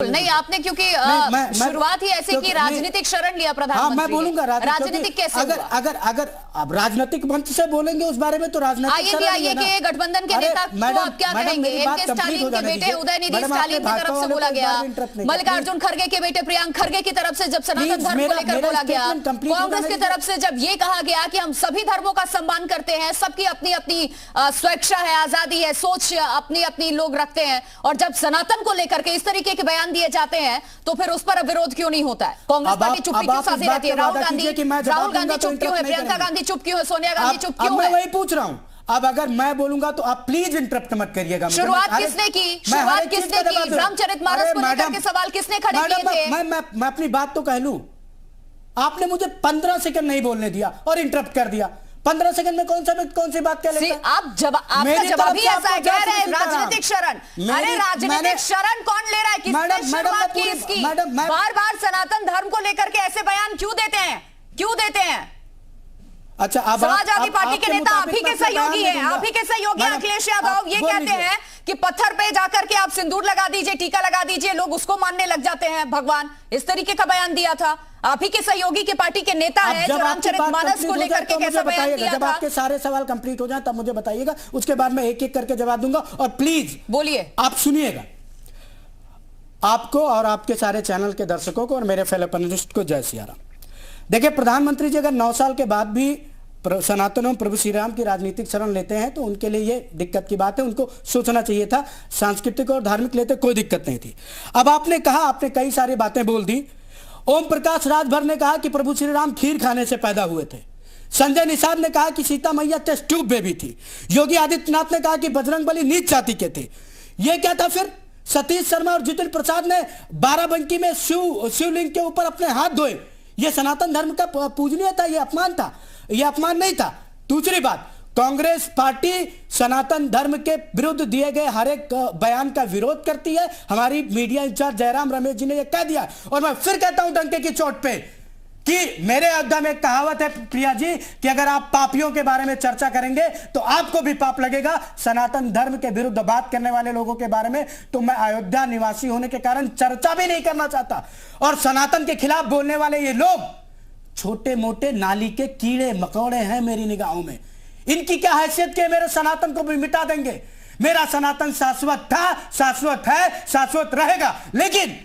नहीं आपने क्योंकि शुरुआत ही ऐसी की राजनीतिक शरण लिया प्रधानमंत्री। हाँ, मैं बोलूंगा राजनीतिक कैसे अगर आप राजनीतिक मंच से बोलेंगे उस बारे में तो राजनीतिक आइए के गठबंधन के नेता को आप क्या कहेंगे? एम.के. स्टालिन के बेटे उदयनिधि स्टालिन की तरफ से बोला गया, मल्लिकार्जुन खड़गे के बेटे प्रियांक खड़गे की तरफ से जब सनातन धर्म को लेकर बोला गया, कांग्रेस की तरफ से जब ये कहा गया कि हम सभी धर्मों का सम्मान करते हैं, सबकी अपनी अपनी स्वेच्छा है, आजादी है, सोच अपनी अपनी लोग रखते हैं, और जब सनातन को लेकर के इस तरीके के बयान दिए जाते हैं तो फिर उस पर विरोध क्यों नहीं होता है? कांग्रेस पार्टी चुप्पी क्यों साधी रहती है? राहुल गांधी चुप क्यों है? प्रियंका गांधी चुप क्यों है? सोनिया गांधी चुप क्यों है? मैं वही पूछ रहा हूं। अब अगर मैं बोलूंगा तो आप प्लीज इंटरप्ट मत करिएगा। शुरुआत किसने की? रामचरितमानस को लेकर के सवाल किसने खड़े किए थे? मैं अपनी बात तो कह लूं। आपने मुझे 15 सेकंड नहीं बोलने दिया और इंटरप्ट कर दिया। 15 सेकंड में कौन सी बात कह लेते हैं? आपका जवाब ही ऐसा है, कह रहे हैं राजनीतिक शरण। अरे राजनीतिक शरण कौन ले रहा है? किसने शुरुआत की इसकी? बार बार सनातन धर्म को लेकर के ऐसे बयान क्यों देते हैं? क्यों देते हैं? अच्छा, समाजवादी पार्टी के नेता आप ही के सहयोगी हैं, आप ही के सहयोगी अखिलेश यादव ये कहते हैं कि पत्थर पे जाकर के आप सिंदूर लगा दीजिए, टीका लगा दीजिए, लोग उसको मानने लग जाते हैं भगवान। इस तरीके का बयान दिया था। आप ही के सहयोगी के पार्टी के नेता है जो रामचरितमानस को लेकर के कैसा बयान दिया था? जब आपके सारे सवाल कंप्लीट हो जाए तब मुझे बताइएगा, उसके बाद मैं एक एक करके जवाब दूंगा। और प्लीज बोलिए, आप सुनिएगा। आपको और आपके सारे चैनल के दर्शकों को और मेरे फेलो पैनलिस्ट को जय सिया राम। देखिए, प्रधानमंत्री जी अगर 9 साल के बाद भी सनातनों प्रभु श्री राम की राजनीतिक शरण लेते हैं तो उनके लिए ये दिक्कत की बात है। उनको सोचना चाहिए था। सांस्कृतिक और धार्मिक लेते कोई दिक्कत नहीं थी। अब आपने कहा, आपने कई सारी बातें बोल दी। ओम प्रकाश राजभर ने कहा कि प्रभु श्री राम खीर खाने से पैदा हुए थे। संजय निषाद ने कहा कि सीता मैया टेस्ट ट्यूब बेबी थी। योगी आदित्यनाथ ने कहा कि बजरंगबली नीच जाति के थे। ये क्या था फिर? सतीश शर्मा और जितेंद्र प्रसाद ने बाराबंकी में शिवलिंग के ऊपर अपने हाथ धोए। ये सनातन धर्म का पूजनीय था? ये अपमान था? ये अपमान नहीं था। दूसरी बात, कांग्रेस पार्टी सनातन धर्म के विरुद्ध दिए गए हर एक बयान का विरोध करती है। हमारी मीडिया इंचार्ज जयराम रमेश जी ने यह कह दिया, और मैं फिर कहता हूं डंके की चोट पे कि मेरे अयोध्या में एक कहावत है प्रिया जी कि अगर आप पापियों के बारे में चर्चा करेंगे तो आपको भी पाप लगेगा। सनातन धर्म के विरुद्ध बात करने वाले लोगों के बारे में तो मैं अयोध्या निवासी होने के कारण चर्चा भी नहीं करना चाहता। और सनातन के खिलाफ बोलने वाले ये लोग छोटे मोटे नाली के कीड़े मकोड़े हैं मेरी निगाहों में। इनकी क्या हैसियत के मेरे सनातन को भी मिटा देंगे? मेरा सनातन शाश्वत था, शाश्वत है, शाश्वत रहेगा। लेकिन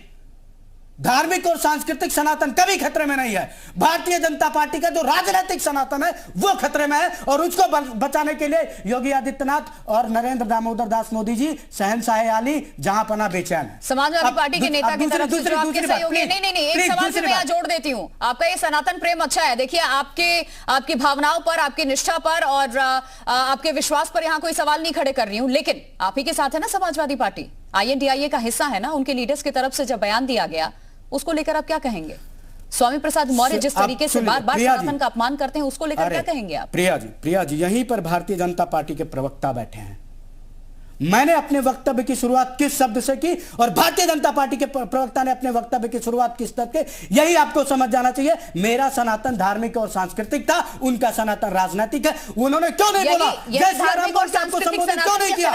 धार्मिक और सांस्कृतिक सनातन कभी खतरे में नहीं है। भारतीय जनता पार्टी का जो राजनीतिक सनातन है वो खतरे में है, और उसको बचाने के लिए योगी आदित्यनाथ और नरेंद्र दामोदर दास मोदी जी शहंशाह आली जहां पना बेचैन है। समाजवादी पार्टी के नेता की तरफ से जो आपके सहयोगी, नहीं, एक सवाल से मैं जोड़ देती हूं। आपका ये सनातन प्रेम अच्छा है। देखिए, आपकी भावनाओं पर, आपकी निष्ठा पर और आपके विश्वास पर यहां कोई सवाल नहीं खड़े कर रही हूं, लेकिन आप ही के साथ है ना समाजवादी पार्टी, INDIA का हिस्सा है ना। उनके लीडर्स की तरफ से जब बयान दिया गया उसको लेकर आप क्या कहेंगे? स्वामी प्रसाद मौर्य जिस तरीके से बार बार सनातन का अपमान करते हैं उसको लेकर क्या कहेंगे आप? प्रिया जी, यहीं पर भारतीय जनता पार्टी के प्रवक्ता बैठे हैं। मैंने अपने वक्तव्य की शुरुआत किस शब्द से की और भारतीय जनता पार्टी के प्रवक्ता ने अपने वक्तव्य की शुरुआत किस शब्द के, यही आपको समझ जाना चाहिए। मेरा सनातन धार्मिक और सांस्कृतिक था, उनका सनातन राजनीतिक है। उन्होंने क्यों नहीं बोला जय श्री राम बोल के आपको संबोधित क्यों नहीं किया?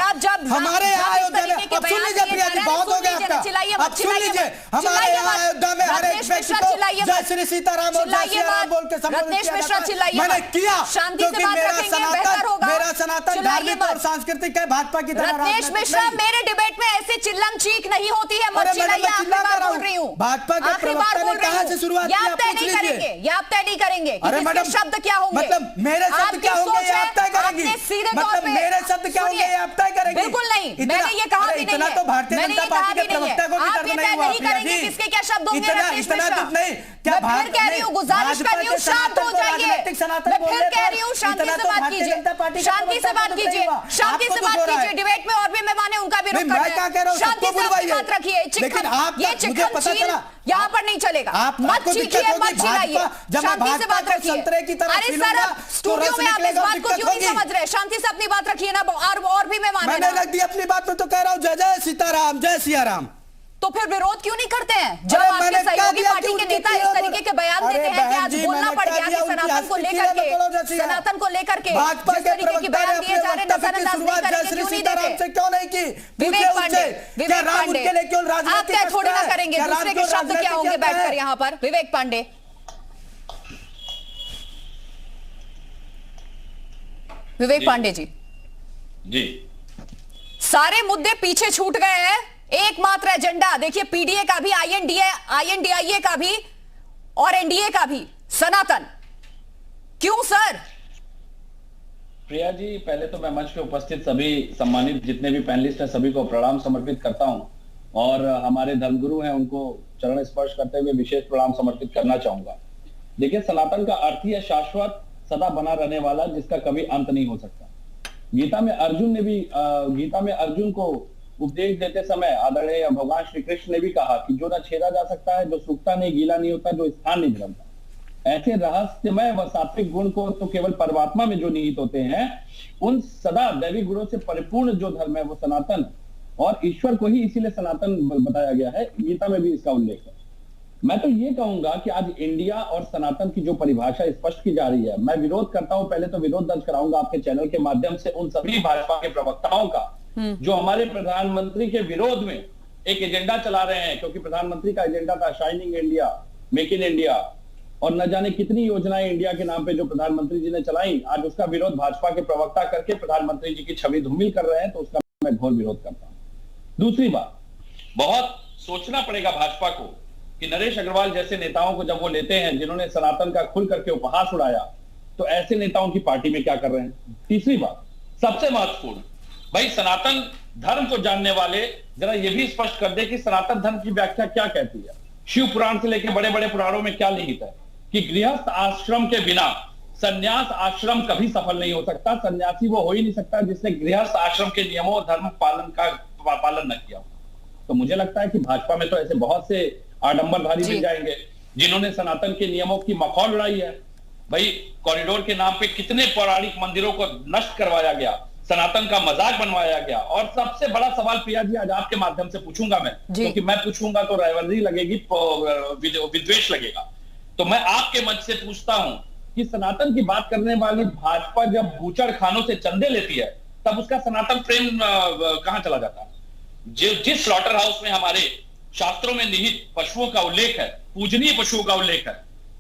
हमारे यहाँ अयोध्या में, अब सुन लीजिए प्रिया जी, बहुत हो गया आपका, अब सुन लीजिए, हमारे यहाँ अयोध्या में हर एक व्यक्ति को जय श्री सीताराम और जय श्री राम बोल के संबोधित किया। मैंने किया क्योंकि मेरा सनातन धार्मिक और सांस्कृतिक है। भाजपा की रत्नेश मिश्रा, मेरे डिबेट में ऐसे चिल्लम चीख नहीं होती है। मत चिल्लाइए, आखिरी बार बोल रही हूँ। भाजपा के प्रवक्ता ने कहां से शुरुआत की? आप पूछ लीजिए। ये आप तय नहीं करेंगे। अरे मैडम, शब्द क्या होंगे? मतलब मेरे शब्द क्या होंगे ये आप तय करेंगी? मतलब मेरे शब्द क्या होंगे ये आप तय करेंगी? बिल्कुल नहीं, मैंने ये कहा भी नहीं है। इतना तो भारतीय जनता पार्टी के प्रवक्ता को भी दर्द नहीं हुआ प्रिया जी। किसके क्या शब्द होंगे? इतना तो नहीं, क्या मैं फिर कह रही हूँ, गुजारिश कर रही हूँ, शांत हो जाइए। मैं फिर कह रही हूँ, शांति से बात कीजिए, शांति से बात कीजिए, शांति से बात कीजिए। डिबेट में और भी मेहमान है, उनका भी रुख करना है। शांति से बात रखिए। लेकिन आप, ये चिकन चील यहाँ पर नहीं चलेगा। आप मत चीखिए, मत चिल्लाइए, शांति से बात रखिए। अरे सर, स्टूडियो में आप इस बात को क्यों नहीं समझ रहे? शांति से अपनी बात रखिए ना। और भी मेहमान मैंने रख दी अपनी बात में, तो कह रहा हूँ जय जय सीताराम, जय सिया राम। तो फिर विरोध क्यों नहीं करते हैं? जब आपके सहयोगी पार्टी के नेता इस तरीके के बयान देते हैं कि आज बोलना पड़ गया कि सनातन को लेकर के जिस तरीके के बयान दिए जा रहे हैं, नजरअंदाज नहीं करेंगे, क्यों नहीं देते? क्यों नहीं की? विवेक पांडे, आप क्या थोड़ी ना करेंगे? दूसरे के शब्द क्या होंगे बैठकर यहाँ पर? विवेक पांडे, विवेक पांडे जी, सारे मुद्दे पीछे छूट गए हैं। एकमात्र एजेंडा देखिए, पीडीए का भी, आईएनडीआईए का भी और एनडीए का भी, सनातन। क्यों सर? प्रिया जी, पहले तो मैं मंच पे उपस्थित सभी सम्मानित जितने भी पैनलिस्ट हैं सभी को प्रणाम समर्पित करता हूं और हमारे धर्मगुरु हैं उनको चरण स्पर्श करते हुए विशेष प्रणाम समर्पित करना चाहूंगा। देखिए, सनातन का अर्थ ही है शाश्वत, सदा बना रहने वाला, जिसका कभी अंत नहीं हो सकता। गीता में अर्जुन को उपदेश देते समय आदरणीय भगवान श्री कृष्ण ने भी कहा कि जो न छेदा जा सकता है, जो सूखता नहीं, गीला नहीं होता, जो स्थान नहीं धर्मता। ऐसे रहस्यमय व सात्विक गुण को तो केवल परमात्मा में जो निहित होते हैं, उन सदा दैविक गुणों से परिपूर्ण जो धर्म है वो सनातन, और ईश्वर को ही इसीलिए सनातन बताया गया है, गीता में भी इसका उल्लेख है। मैं तो ये कहूंगा कि आज इंडिया और सनातन की जो परिभाषा स्पष्ट की जा रही है, मैं विरोध करता हूं। पहले तो विरोध दर्ज कराऊंगा आपके चैनल के माध्यम से उन सभी भाजपा के प्रवक्ताओं का जो हमारे प्रधानमंत्री के विरोध में एक एजेंडा चला रहे हैं, क्योंकि प्रधानमंत्री का एजेंडा था shining India, make in India, और न जाने कितनी योजनाएं इंडिया के नाम पे जो प्रधानमंत्री जी ने चलाई। आज उसका विरोध भाजपा के प्रवक्ता करके प्रधानमंत्री जी की छवि धूमिल कर रहे हैं, तो उसका मैं घोर विरोध करता हूं। दूसरी बात, बहुत सोचना पड़ेगा भाजपा को कि नरेश अग्रवाल जैसे नेताओं को जब वो लेते हैं जिन्होंने सनातन का खुल करके उपहास उड़ाया, तो ऐसे नेताओं की पार्टी में क्या कर रहे हैं। तीसरी बात, सबसे महत्वपूर्ण, भाई सनातन धर्म को जानने वाले जरा ये भी स्पष्ट कर दे कि सनातन धर्म की व्याख्या क्या कहती है। शिव पुराण से लेकर बड़े बड़े पुराणों में क्या निहित है कि गृहस्थ आश्रम के बिना संन्यास आश्रम कभी सफल नहीं हो सकता। सन्यासी वो हो ही नहीं सकता जिसने गृहस्थ आश्रम के नियमों और धर्म पालन न किया। तो मुझे लगता है कि भाजपा में तो ऐसे बहुत से आडंबरधारी मिल जाएंगे जिन्होंने सनातन के नियमों की मखौल उड़ाई है। भाई, कॉरिडोर के नाम पे कितने पौराणिक मंदिरों को नष्ट करवाया गया, सनातन का मजाक बनवाया गया। और सबसे बड़ा सवाल प्रिया जी आज आपके माध्यम से पूछूंगा मैं, क्योंकि मैं पूछूंगा तो राइवलरी लगेगी, विद्वेष लगेगा। तो मैं आपके मंच से पूछता हूं कि सनातन की बात करने वाली भाजपा जब बूचड़ खानों से चंदे लेती है, तब उसका सनातन प्रेम कहां चला जाता है? जिस स्लॉटर हाउस में हमारे शास्त्रों में निहित पशुओं का उल्लेख है, पूजनीय पशुओं का उल्लेख है,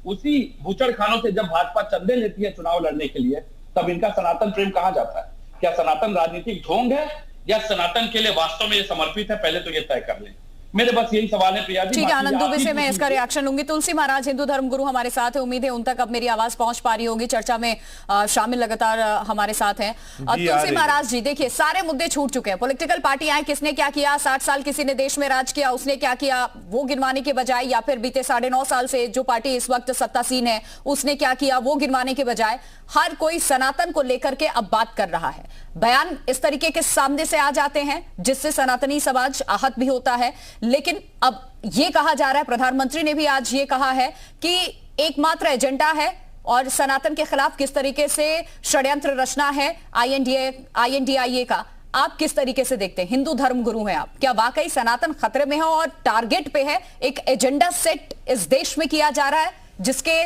उसी बूचड़ खानों से जब भाजपा चंदे लेती है चुनाव लड़ने के लिए, तब इनका सनातन प्रेम कहां जाता है? क्या सनातन राजनीतिक ढोंग है या सनातन के लिए वास्तव में ये समर्पित है? पहले तो ये तय कर लें। मेरे बस यही सवाल है प्रिया जी। ठीक है, आनंद दुबे से मैं इसका रिएक्शन लूंगी। तुलसी महाराज हिंदू धर्म गुरु हमारे साथ है, उम्मीद है उन तक अब मेरी आवाज पहुंच पा रही होगी, चर्चा में शामिल लगातार हमारे साथ हैं। तुलसी महाराज जी, देखिए सारे मुद्दे छूट चुके हैं। पॉलिटिकल पार्टी आए, किसने क्या किया, 60 साल किसी ने देश में राज किया, उसने क्या किया, वो गिनवाने के बजाय, या फिर बीते 9.5 साल से जो पार्टी इस वक्त सत्तासीन है उसने क्या किया, वो गिनवाने के बजाय हर कोई सनातन को लेकर के अब बात कर रहा है। बयान इस तरीके के सामने से आ जाते हैं जिससे सनातनी समाज आहत भी होता है। लेकिन अब यह कहा जा रहा है, प्रधानमंत्री ने भी आज ये कहा है कि एकमात्र एजेंडा है और सनातन के खिलाफ किस तरीके से षड्यंत्र रचना है आईएनडीआईए का। आप किस तरीके से देखते हैं? हिंदू धर्म गुरु हैं आप, क्या वाकई सनातन खतरे में है और टारगेट पे है? एक एजेंडा सेट इस देश में किया जा रहा है जिसके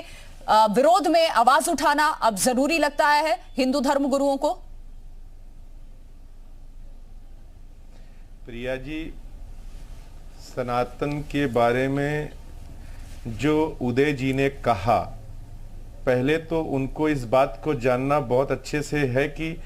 विरोध में आवाज उठाना अब जरूरी लगता है हिंदू धर्म गुरुओं को। प्रिया जी, सनातन के बारे में जो उदय जी ने कहा, पहले तो उनको इस बात को जानना बहुत अच्छे से है कि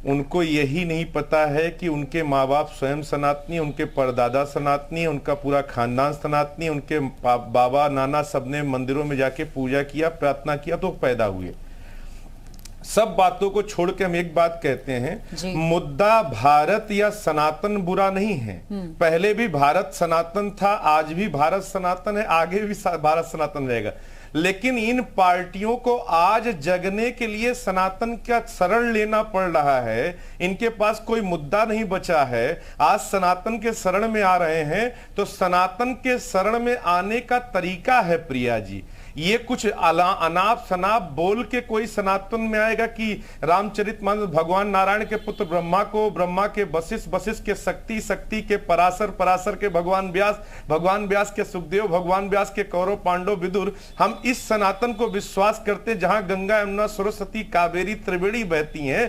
उनको यही नहीं पता है कि उनके माँ बाप स्वयं सनातनी, उनके परदादा सनातनी, उनका पूरा खानदान सनातनी, उनके बाबा नाना सबने मंदिरों में जाके पूजा किया, प्रार्थना किया तो पैदा हुए। सब बातों को छोड़ के हम एक बात कहते हैं, मुद्दा भारत या सनातन बुरा नहीं है। पहले भी भारत सनातन था, आज भी भारत सनातन है, आगे भी भारत सनातन रहेगा। लेकिन इन पार्टियों को आज जगने के लिए सनातन का शरण लेना पड़ रहा है। इनके पास कोई मुद्दा नहीं बचा है। आज सनातन के शरण में आ रहे हैं तो सनातन के शरण में आने का तरीका है प्रिया जी, ये कुछ अनाप शनाप बोल के कोई सनातन में आएगा कि रामचरितमानस भगवान नारायण के पुत्र ब्रह्मा को ब्रह्मा के वशिष्ठ, वशिष्ठ के शक्ति, शक्ति के पराशर, पराशर के भगवान व्यास, भगवान व्यास के सुखदेव, भगवान व्यास के कौरव, पांडव, विदुर। हम इस सनातन को विश्वास करते जहां गंगा, यमुना, सरस्वती, कावेरी, त्रिवेणी बहती हैं।